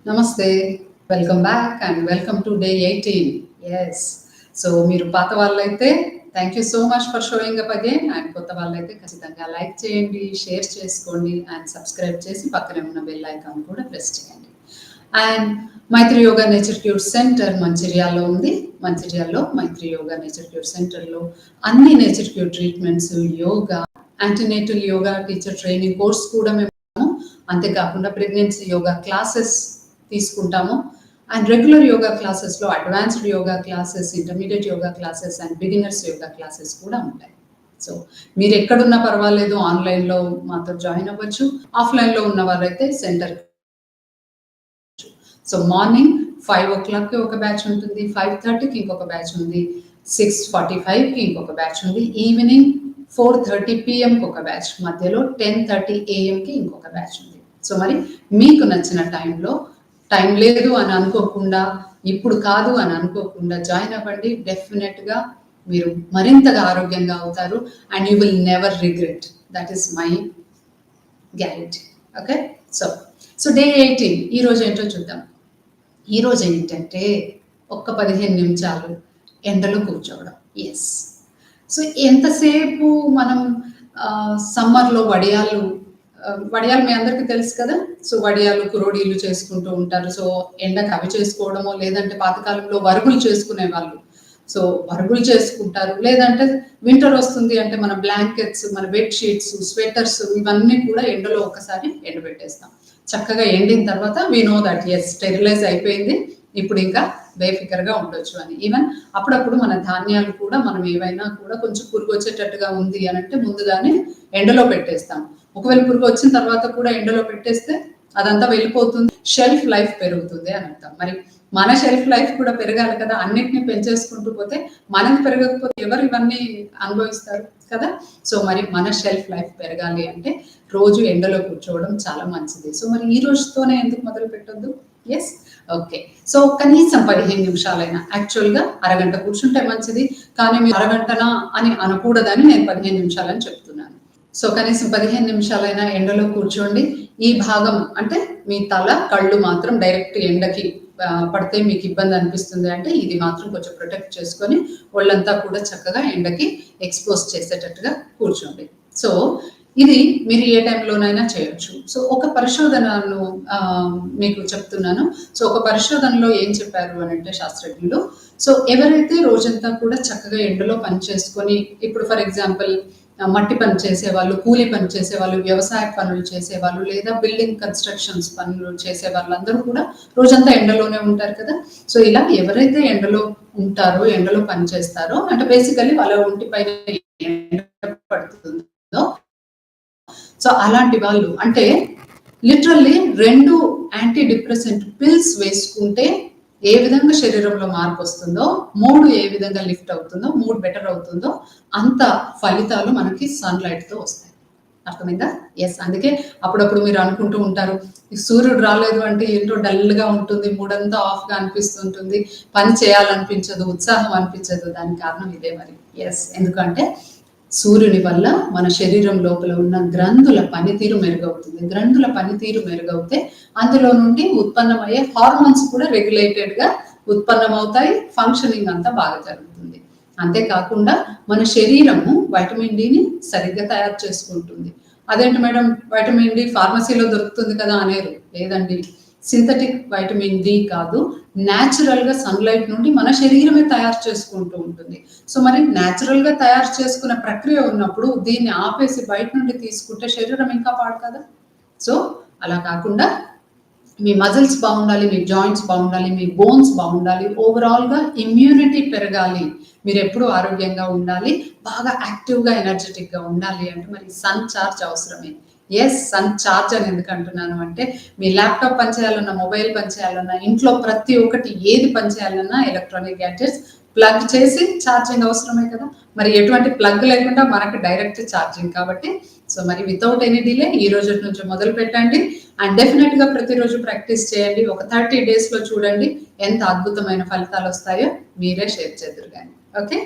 నమస్తే. Welcome back and welcome to day 18. Yes. So మీరు పాత వాళ్ళైతే thank you so much for showing up again. And కొత్త వాళ్ళైతే ఖచ్చితంగా లైక్ చేయండి, షేర్ చేసుకోండి అండ్ సబ్స్క్రైబ్ చేసి పక్కనే ఉన్న బెల్ ఐకాన్ కూడా ప్రెస్ చేయండి. And Maitri yoga nature cure centre మంచిర్యాలలో ఉంది. మంచిర్యాలలో మైత్రి యోగా నేచర్ క్యూర్ సెంటర్లో అన్ని nature cure treatments, yoga, antenatal yoga teacher training course కూడా మేము అంతేకాకుండా ప్రెగ్నెన్సీ యోగా క్లాసెస్ తీసుకుంటాము. అండ్ రెగ్యులర్ యోగా క్లాసెస్లో advanced yoga classes, intermediate yoga classes and beginners yoga classes కూడా ఉంటాయి. సో మీరు ఎక్కడున్నా పర్వాలేదు, ఆన్లైన్లో మాతో జాయిన్ అవ్వచ్చు. ఆఫ్లైన్లో ఉన్న వారైతే సెంటర్. సో మార్నింగ్ 5 o'clockకి ఒక బ్యాచ్ ఉంటుంది, 5:30కి ఇంకొక బ్యాచ్ ఉంది, 6:45కి ఇంకొక బ్యాచ్ ఉంది, ఈవినింగ్ 4:30 PM ఒక బ్యాచ్, మధ్యలో 10:30 AMకి ఇంకొక బ్యాచ్ ఉంది. సో మరి మీకు నచ్చిన టైంలో, టైం లేదు అని అనుకోకుండా, ఇప్పుడు కాదు అని అనుకోకుండా జాయిన్ అవ్వండి. డెఫినెట్గా మీరు మరింతగా ఆరోగ్యంగా అవుతారు and you will never regret. That is my guarantee. Okay. So day 18 ఈరోజు ఏంటో చూద్దాం. ఈరోజు ఏంటంటే ఒక్క 15 నిమిషాలు ఎండలో కూర్చోవడం. ఎస్. సో ఎంతసేపు మనం సమ్మర్లో వడియాలు మీ అందరికీ తెలుసు కదా. సో వడియాలు, కురోడీలు చేసుకుంటూ ఉంటారు. సో ఎండకు అవి చేసుకోవడమో, లేదంటే పాతకాలంలో వరుగులు చేసుకునే వాళ్ళు. సో వరుగులు చేసుకుంటారు. లేదంటే వింటర్ వస్తుంది అంటే మన బ్లాంకెట్స్, మన బెడ్షీట్స్, స్వెటర్స్ ఇవన్నీ కూడా ఎండలో ఒకసారి ఎండబెట్టేస్తాం. చక్కగా ఎండిన తర్వాత we know that is sterilise అయిపోయింది, ఇప్పుడు ఇంకా బేఫికర్గా ఉండొచ్చు అని. ఈవెన్ అప్పుడప్పుడు మన ధాన్యాలు కూడా మనం ఏవైనా కూడా కొంచెం పురుగు వచ్చేటట్టుగా ఉంది అని అంటే ముందుగానే ఎండలో పెట్టేస్తాం. ఒకవేళ పురుగు వచ్చిన తర్వాత కూడా ఎండలో పెట్టేస్తే అదంతా వెళ్ళిపోతుంది, షెల్ఫ్ లైఫ్ పెరుగుతుంది అని అర్థం. మరి మన షెల్ఫ్ లైఫ్ కూడా పెరగాలి కదా. అన్నిటిని పెంచేసుకుంటూ పోతే మనకి పెరగకపోతే ఎవరు ఇవన్నీ అనుభవిస్తారు కదా. సో మరి మన షెల్ఫ్ లైఫ్ పెరగాలి అంటే రోజు ఎండలో కూర్చోవడం చాలా మంచిది. సో మరి ఈ రోజుతోనే ఎందుకు మొదలు పెట్టొద్దు? ఎస్. ఓకే. సో కనీసం 15 నిమిషాలైనా, యాక్చువల్గా అరగంట కూర్చుంటే మంచిది, కానీ మీరు అరగంటనా అని అనకూడదని నేను 15 నిమిషాలని చెప్తున్నాను. సో కనీసం 15 నిమిషాలైనా ఎండలో కూర్చోండి. ఈ భాగం అంటే మీ తల, కళ్ళు మాత్రం డైరెక్ట్ ఎండకి పడితే మీకు ఇబ్బంది అనిపిస్తుంది అంటే ఇది మాత్రం కొంచెం ప్రొటెక్ట్ చేసుకొని ఒళ్ళంతా కూడా చక్కగా ఎండకి ఎక్స్పోజ్ చేసేటట్టుగా కూర్చోండి. సో ఇది మీరు ఏ టైంలోనైనా చేయొచ్చు. సో ఒక పరిశోధనను మీకు చెప్తున్నాను. సో ఒక పరిశోధనలో ఏం చెప్పారు అని అంటే శాస్త్రజ్ఞులు, సో ఎవరైతే రోజంతా కూడా చక్కగా ఎండలో పని చేసుకొని, ఇప్పుడు ఫర్ ఎగ్జాంపుల్ మట్టి పని చేసేవాళ్ళు, కూలి పని చేసేవాళ్ళు, వ్యవసాయ పనులు చేసేవాళ్ళు, లేదా బిల్డింగ్ కన్స్ట్రక్షన్స్ పనులు చేసే వాళ్ళందరూ కూడా రోజంతా ఎండలోనే ఉంటారు కదా. సో ఇలా ఎవరైతే ఎండలో ఉంటారో, ఎండలో పని చేస్తారో అంటే బేసికల్లీ వాళ్ళ ఒంటి పైన ఎండ పడుతుందో, సో అలాంటి వాళ్ళు అంటే లిటరల్లీ 2 యాంటీ డిప్రెసెంట్ పిల్స్ వేసుకుంటే ఏ విధంగా శరీరంలో మార్పు వస్తుందో, 3 ఏ విధంగా లిఫ్ట్ అవుతుందో, 3 బెటర్ అవుతుందో అంత ఫలితాలు మనకి సన్లైట్తో వస్తాయి. అర్థమైందా? ఎస్. అందుకే అప్పుడప్పుడు మీరు అనుకుంటూ ఉంటారు, సూర్యుడు రాలేదు అంటే ఏంటో డల్గా ఉంటుంది, మూడంతా ఆఫ్గా అనిపిస్తుంటుంది, పని చేయాలనిపించదు, ఉత్సాహం అనిపించదు. దానికి కారణం ఇదే మరి. ఎస్. ఎందుకంటే సూర్యుని వల్ల మన శరీరం లోపల ఉన్న గ్రంథుల పనితీరు మెరుగవుతుంది. గ్రంథుల పనితీరు మెరుగవుతే అందులో నుండి ఉత్పన్నమయ్యే హార్మోన్స్ కూడా రెగ్యులేటెడ్గా ఉత్పన్నమవుతాయి, ఫంక్షనింగ్ అంతా బాగా జరుగుతుంది. అంతేకాకుండా మన శరీరము వైటమిన్ డిని సరిగ్గా తయారు చేసుకుంటుంది. అదేంటి మేడం, వైటమిన్ డి ఫార్మసీలో దొరుకుతుంది కదా అనేరు. లేదండి, సింథటిక్ వైటమిన్ డి కాదు, న్యాచురల్గా సన్లైట్ నుండి మన శరీరమే తయారు చేసుకుంటూ ఉంటుంది. సో మరి న్యాచురల్గా తయారు చేసుకున్న ప్రక్రియ ఉన్నప్పుడు దీన్ని ఆపేసి బయట నుండి తీసుకుంటే శరీరం ఇంకా పాడు కదా. సో అలా కాకుండా మీ మజిల్స్ బాగుండాలి, మీ జాయింట్స్ బాగుండాలి, మీ బోన్స్ బాగుండాలి, ఓవరాల్గా ఇమ్యూనిటీ పెరగాలి, మీరు ఎప్పుడూ ఆరోగ్యంగా ఉండాలి, బాగా యాక్టివ్గా ఎనర్జెటిక్గా ఉండాలి అంటే మరి సన్ చార్జ్ అవసరమే. ఎస్. సన్ చార్జ్ అని ఎందుకు అంటున్నాను అంటే మీ ల్యాప్టాప్ పనిచేయాలన్నా, మొబైల్ పనిచేయాలన్నా, ఇంట్లో ప్రతి ఒక్కటి ఏది పనిచేయాలన్నా ఎలక్ట్రానిక్ గ్యాడ్జెట్స్ ప్లగ్ చేసి ఛార్జింగ్ అవసరమే కదా. మరి ఎటువంటి ప్లగ్ లేకుండా మనకు డైరెక్ట్ ఛార్జింగ్ కాబట్టి సో మరి వితౌట్ ఎనీ డిలే ఈ రోజు నుంచి మొదలు పెట్టండి అండ్ డెఫినెట్గా ప్రతిరోజు ప్రాక్టీస్ చేయండి. ఒక 30 daysలో చూడండి ఎంత అద్భుతమైన ఫలితాలు వస్తాయో మీరే షేర్ చేద్దరు కానీ. ఓకే.